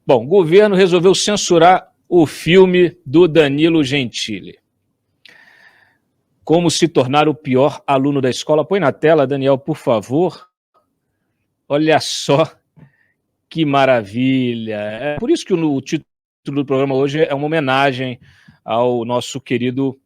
Bom, o governo resolveu censurar o filme do Danilo Gentili. Como se tornar o pior aluno da escola. Põe na tela, Daniel, por favor. Olha só que maravilha. É por isso que o título do programa hoje é uma homenagem ao nosso querido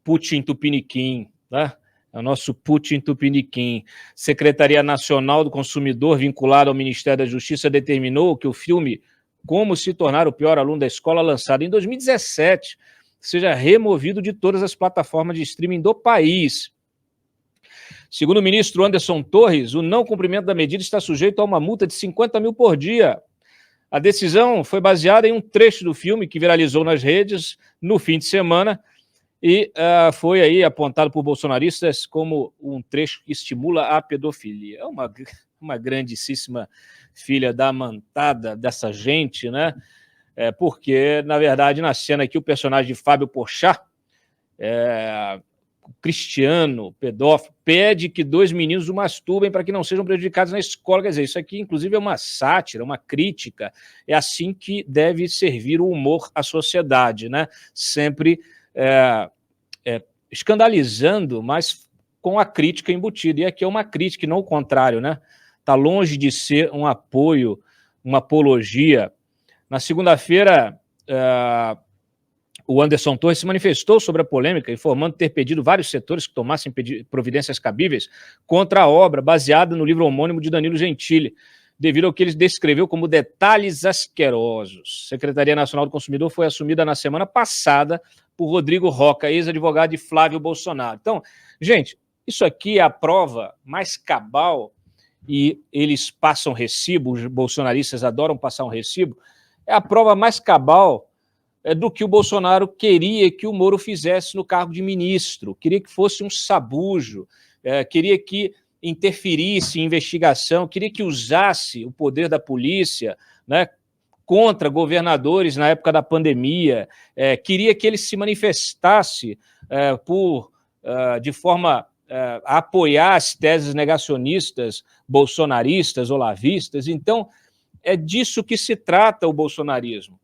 Putin Tupiniquim, tá? É o nosso Putin Tupiniquim. Secretaria Nacional do Consumidor, vinculada ao Ministério da Justiça, determinou que o filme Como se tornar o pior aluno da escola, lançado em 2017, seja removido de todas as plataformas de streaming do país. Segundo o ministro Anderson Torres, o não cumprimento da medida está sujeito a uma multa de 50 mil por dia. A decisão foi baseada em um trecho do filme que viralizou nas redes no fim de semana e foi aí apontado por bolsonaristas como um trecho que estimula a pedofilia. É uma grandíssima filha da mantada dessa gente, né? Porque, na verdade, na cena aqui, o personagem de Fábio Porchat, cristiano, pedófilo, pede que 2 meninos o masturbem para que não sejam prejudicados na escola. Quer dizer, isso aqui, inclusive, é uma sátira, uma crítica. É assim que deve servir o humor à sociedade, né? Sempre escandalizando, mas com a crítica embutida. E aqui é uma crítica, e não o contrário, né? Está longe de ser um apoio, uma apologia. Na segunda-feira, o Anderson Torres se manifestou sobre a polêmica, informando ter pedido vários setores que tomassem providências cabíveis contra a obra, baseada no livro homônimo de Danilo Gentili, devido ao que ele descreveu como detalhes asquerosos. A Secretaria Nacional do Consumidor foi assumida na semana passada por Rodrigo Roca, ex-advogado de Flávio Bolsonaro. Então, gente, isso aqui é a prova mais cabal, e eles passam recibo, os bolsonaristas adoram passar um recibo, é a prova mais cabal do que o Bolsonaro queria que o Moro fizesse no cargo de ministro, queria que fosse um sabujo, queria que interferisse em investigação, queria que usasse o poder da polícia, né, contra governadores na época da pandemia, queria que ele se manifestasse de forma a apoiar as teses negacionistas, bolsonaristas, olavistas. Então, é disso que se trata o bolsonarismo.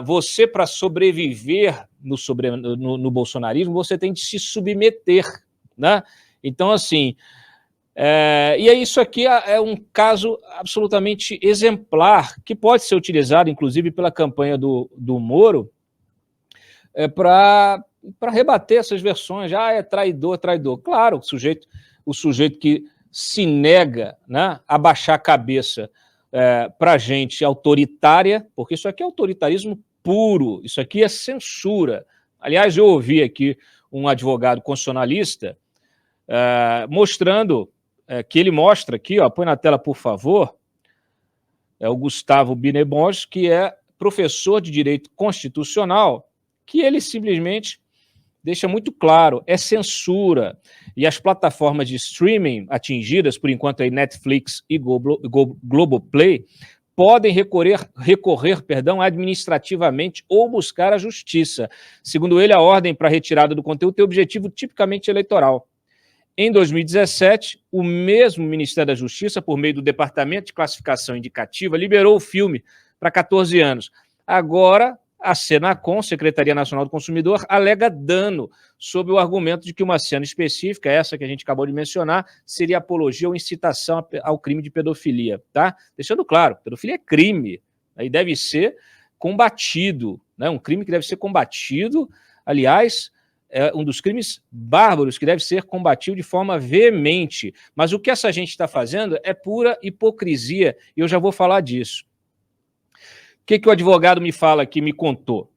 Você, para sobreviver no bolsonarismo, você tem de se submeter, né? Então, assim, e isso aqui é um caso absolutamente exemplar, que pode ser utilizado, inclusive, pela campanha do Moro, para rebater essas versões. É traidor, traidor. Claro, o sujeito que se nega, né, a baixar a cabeça para gente autoritária, porque isso aqui é autoritarismo puro, isso aqui é censura. Aliás, eu ouvi aqui um advogado constitucionalista mostrando, que ele mostra aqui, põe na tela, por favor, é o Gustavo Binebons, que é professor de Direito Constitucional, que ele simplesmente deixa muito claro, é censura. E as plataformas de streaming atingidas, por enquanto, aí Netflix e Globoplay, podem recorrer administrativamente ou buscar a justiça. Segundo ele, a ordem para retirada do conteúdo tem objetivo tipicamente eleitoral. Em 2017, o mesmo Ministério da Justiça, por meio do Departamento de Classificação Indicativa, liberou o filme para 14 anos. Agora, a Senacom, Secretaria Nacional do Consumidor, alega dano sob o argumento de que uma cena específica, essa que a gente acabou de mencionar, seria apologia ou incitação ao crime de pedofilia, tá? Deixando claro, pedofilia é crime, aí deve ser combatido, né? Um crime que deve ser combatido, aliás, é um dos crimes bárbaros que deve ser combatido de forma veemente. Mas o que essa gente está fazendo é pura hipocrisia, e eu já vou falar disso. O que o advogado me fala aqui, me contou?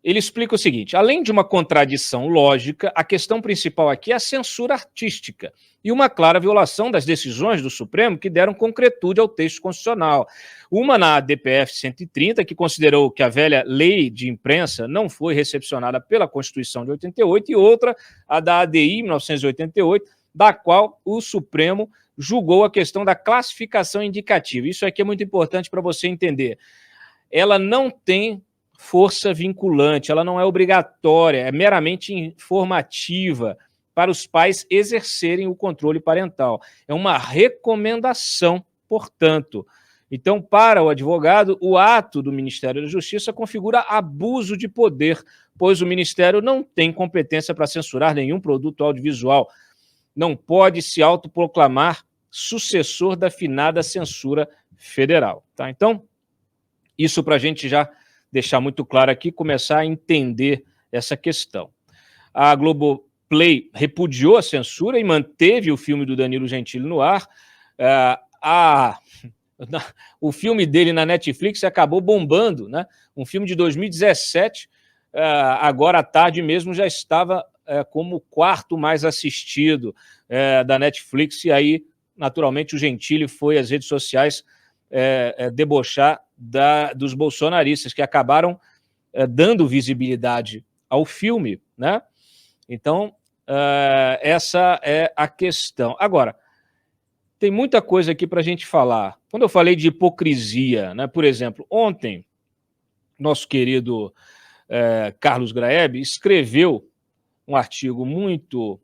Ele explica o seguinte: além de uma contradição lógica, a questão principal aqui é a censura artística e uma clara violação das decisões do Supremo que deram concretude ao texto constitucional. Uma na DPF 130, que considerou que a velha lei de imprensa não foi recepcionada pela Constituição de 88, e outra, a da ADI 1988, da qual o Supremo julgou a questão da classificação indicativa. Isso aqui é muito importante para você entender. Ela não tem força vinculante, ela não é obrigatória, é meramente informativa para os pais exercerem o controle parental. É uma recomendação, portanto. Então, para o advogado, o ato do Ministério da Justiça configura abuso de poder, pois o Ministério não tem competência para censurar nenhum produto audiovisual. Não pode se autoproclamar sucessor da finada censura federal. Tá? Então, isso para a gente já deixar muito claro aqui, começar a entender essa questão. A Globoplay repudiou a censura e manteve o filme do Danilo Gentili no ar. O filme dele na Netflix acabou bombando, né? Um filme de 2017, agora à tarde mesmo já estava como o quarto mais assistido da Netflix, e aí, naturalmente, o Gentili foi às redes sociais debochar dos bolsonaristas, que acabaram dando visibilidade ao filme, né? Então, essa é a questão. Agora, tem muita coisa aqui para a gente falar. Quando eu falei de hipocrisia, né, por exemplo, ontem, nosso querido Carlos Graeb escreveu um artigo muito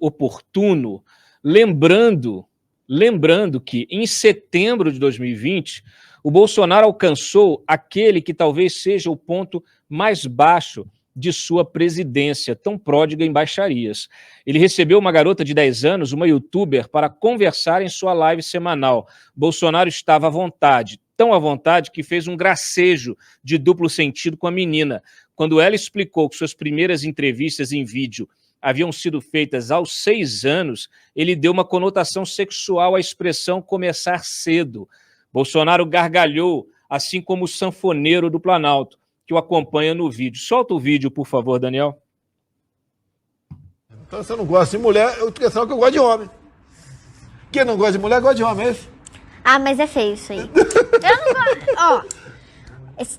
oportuno, lembrando que em setembro de 2020, o Bolsonaro alcançou aquele que talvez seja o ponto mais baixo de sua presidência, tão pródiga em baixarias. Ele recebeu uma garota de 10 anos, uma youtuber, para conversar em sua live semanal. Bolsonaro estava à vontade, tão à vontade que fez um gracejo de duplo sentido com a menina. Quando ela explicou que suas primeiras entrevistas em vídeo haviam sido feitas aos 6 anos, ele deu uma conotação sexual à expressão começar cedo. Bolsonaro gargalhou, assim como o sanfoneiro do Planalto, que o acompanha no vídeo. Solta o vídeo, por favor, Daniel. Então, se eu não gosto de mulher, eu tô pensando que eu gosto de homem. Quem não gosta de mulher, gosta de homem, é isso? Ah, mas é feio isso aí. Eu não gosto. Ó,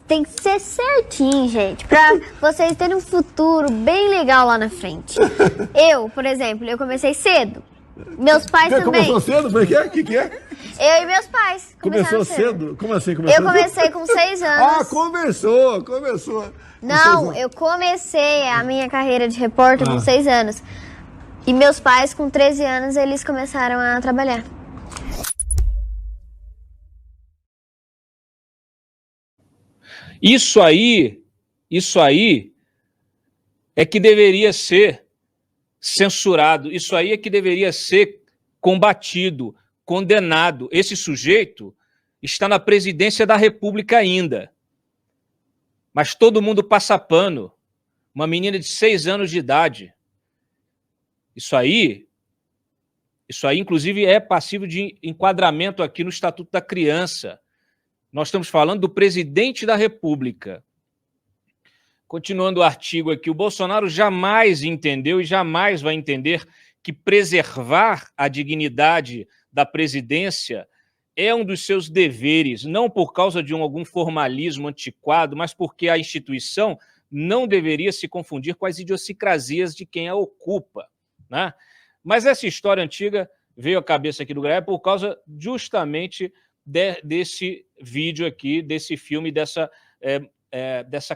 tem que ser certinho, gente, pra vocês terem um futuro bem legal lá na frente. Eu, por exemplo, eu comecei cedo. Meus pais Você também. começou cedo? O que é? Eu e meus pais. Começou cedo? Como assim? Começou eu comecei com 6 anos. Ah, começou. Não, eu comecei a minha carreira de repórter com 6 anos. E meus pais, com 13 anos, eles começaram a trabalhar. Isso aí é que deveria ser censurado, isso aí é que deveria ser combatido, condenado. Esse sujeito está na presidência da República ainda, mas todo mundo passa pano. Uma menina de 6 anos de idade. Isso aí, inclusive, é passível de enquadramento aqui no Estatuto da Criança. Nós estamos falando do presidente da República. Continuando o artigo aqui, o Bolsonaro jamais entendeu e jamais vai entender que preservar a dignidade da presidência é um dos seus deveres, não por causa de algum formalismo antiquado, mas porque a instituição não deveria se confundir com as idiosincrasias de quem a ocupa, né? Mas essa história antiga veio à cabeça aqui do Graeb por causa justamente desse vídeo aqui, desse filme, dessa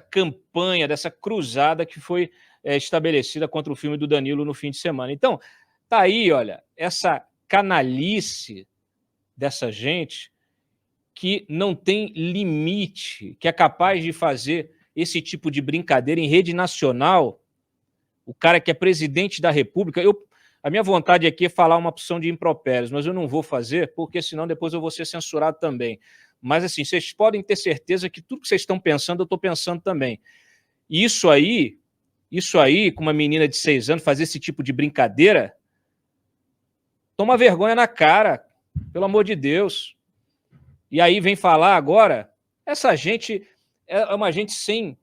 campanha, dessa cruzada que foi estabelecida contra o filme do Danilo no fim de semana. Então, tá aí, olha, essa canalice dessa gente que não tem limite, que é capaz de fazer esse tipo de brincadeira em rede nacional. O cara que é presidente da República, a minha vontade aqui é falar uma opção de impropérios, mas eu não vou fazer, porque senão depois eu vou ser censurado também. Mas, assim, vocês podem ter certeza que tudo que vocês estão pensando, eu estou pensando também. E isso aí, com uma menina de 6 anos, fazer esse tipo de brincadeira, toma vergonha na cara, pelo amor de Deus. E aí vem falar agora, essa gente é uma gente sem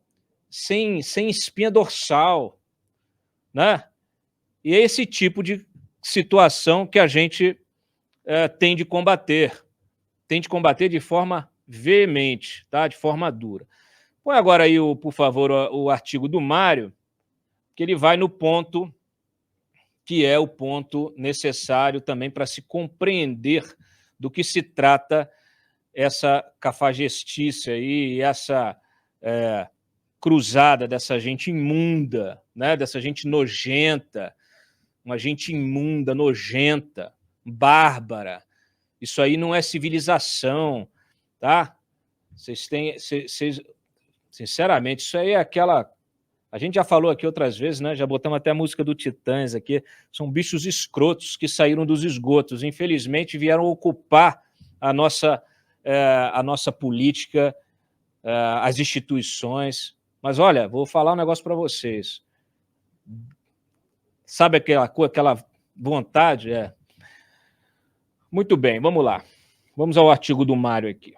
espinha dorsal, né? E é esse tipo de situação que a gente tem de combater de forma veemente, tá? De forma dura. Põe agora aí, por favor, o artigo do Mário, que ele vai no ponto que é o ponto necessário também para se compreender do que se trata essa cafajestice aí, essa cruzada dessa gente imunda, né? Dessa gente nojenta, uma gente imunda, nojenta, bárbara. Isso aí não é civilização, tá? Sinceramente, isso aí é aquela... A gente já falou aqui outras vezes, né? Já botamos até a música do Titãs aqui. São bichos escrotos que saíram dos esgotos. Infelizmente, vieram ocupar a nossa política, as instituições. Mas, olha, vou falar um negócio para vocês. Sabe aquela vontade? Muito bem, vamos lá. Vamos ao artigo do Mário aqui.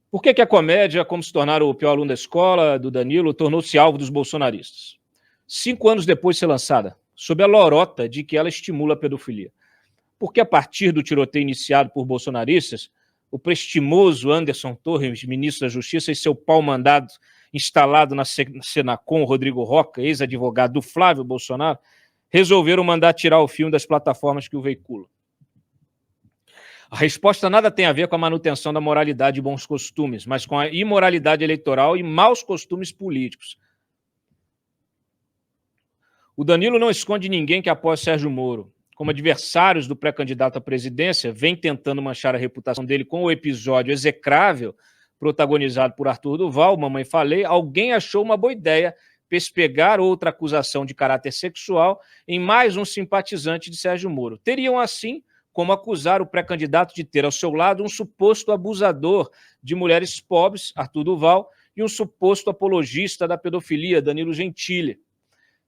Por que a comédia, como se tornar o pior aluno da escola, do Danilo, tornou-se alvo dos bolsonaristas? 5 anos depois de ser lançada, sob a lorota de que ela estimula a pedofilia. Porque a partir do tiroteio iniciado por bolsonaristas, o prestimoso Anderson Torres, ministro da Justiça, e seu pau-mandado instalado na Senacom, Rodrigo Roca, ex-advogado do Flávio Bolsonaro, resolveram mandar tirar o filme das plataformas que o veiculam. A resposta nada tem a ver com a manutenção da moralidade e bons costumes, mas com a imoralidade eleitoral e maus costumes políticos. O Danilo não esconde ninguém que apoia Sérgio Moro. Como adversários do pré-candidato à presidência, vem tentando manchar a reputação dele com o episódio execrável protagonizado por Arthur Duval, Mamãe Falei. Alguém achou uma boa ideia pespegar outra acusação de caráter sexual em mais um simpatizante de Sérgio Moro. Teriam, assim, como acusar o pré-candidato de ter ao seu lado um suposto abusador de mulheres pobres, Arthur Duval, e um suposto apologista da pedofilia, Danilo Gentili.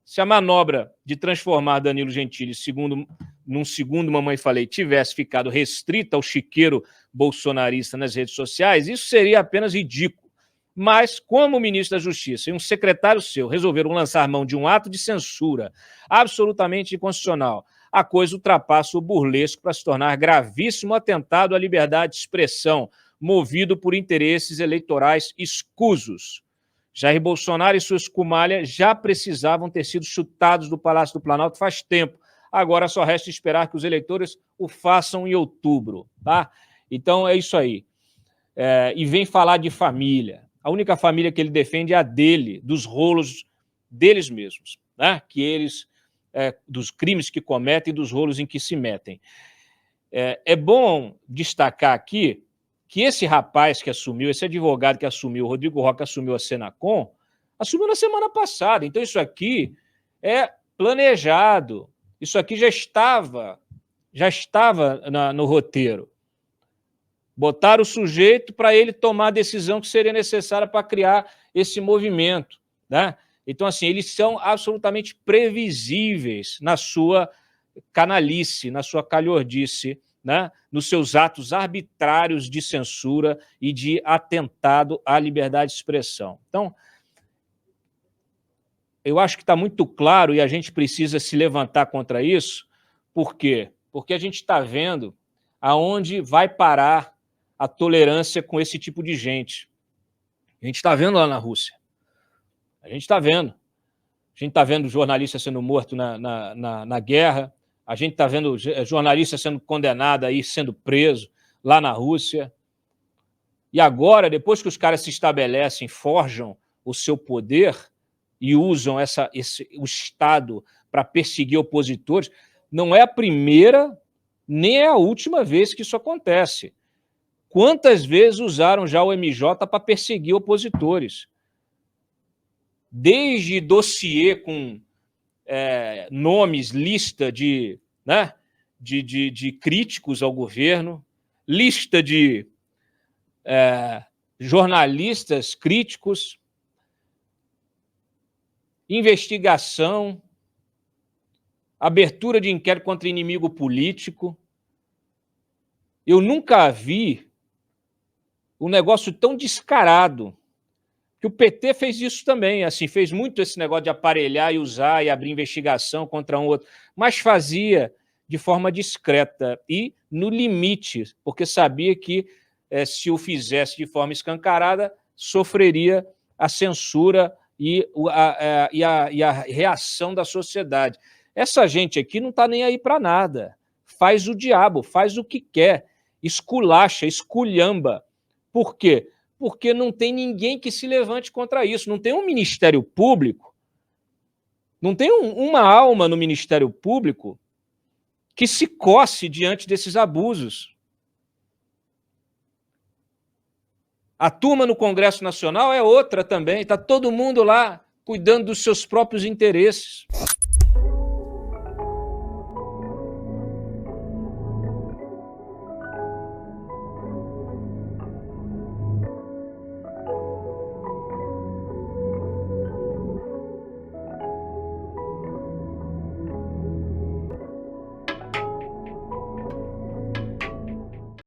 Se a manobra de transformar Danilo Gentili num segundo Mamãe Falei tivesse ficado restrita ao chiqueiro bolsonarista nas redes sociais, isso seria apenas ridículo. Mas, como o ministro da Justiça e um secretário seu resolveram lançar mão de um ato de censura absolutamente inconstitucional, a coisa ultrapassa o burlesco para se tornar gravíssimo atentado à liberdade de expressão, movido por interesses eleitorais escusos. Jair Bolsonaro e sua escumalha já precisavam ter sido chutados do Palácio do Planalto faz tempo. Agora só resta esperar que os eleitores o façam em outubro, tá? Então é isso aí. E vem falar de família. A única família que ele defende é a dele, dos rolos deles mesmos, né? Que eles... dos crimes que cometem e dos rolos em que se metem. É bom destacar aqui que esse rapaz que assumiu, esse advogado que assumiu, o Rodrigo Roca assumiu a Senacom, assumiu na semana passada. Então isso aqui é planejado, isso aqui já estava no roteiro. Botaram o sujeito para ele tomar a decisão que seria necessária para criar esse movimento, né? Então, assim, eles são absolutamente previsíveis na sua canalice, na sua calhordice, né? Nos seus atos arbitrários de censura e de atentado à liberdade de expressão. Então, eu acho que está muito claro e a gente precisa se levantar contra isso. Por quê? Porque a gente está vendo aonde vai parar a tolerância com esse tipo de gente. A gente está vendo lá na Rússia. A gente está vendo. A gente está vendo jornalista sendo morto na guerra. A gente está vendo jornalista sendo condenado aí, sendo preso lá na Rússia. E agora, depois que os caras se estabelecem, forjam o seu poder e usam o Estado para perseguir opositores, não é a primeira nem é a última vez que isso acontece. Quantas vezes usaram já o MJ para perseguir opositores? Desde dossiê com nomes, lista de críticos ao governo, lista de jornalistas críticos, investigação, abertura de inquérito contra inimigo político. Eu nunca vi um negócio tão descarado, que o PT fez isso também, assim, fez muito esse negócio de aparelhar e usar e abrir investigação contra um outro, mas fazia de forma discreta e no limite, porque sabia que se o fizesse de forma escancarada, sofreria a censura e a reação da sociedade. Essa gente aqui não está nem aí para nada, faz o diabo, faz o que quer, esculacha, esculhamba. Por quê? Porque não tem ninguém que se levante contra isso. Não tem um Ministério Público, não tem uma alma no Ministério Público que se coce diante desses abusos. A turma no Congresso Nacional é outra também, está todo mundo lá cuidando dos seus próprios interesses.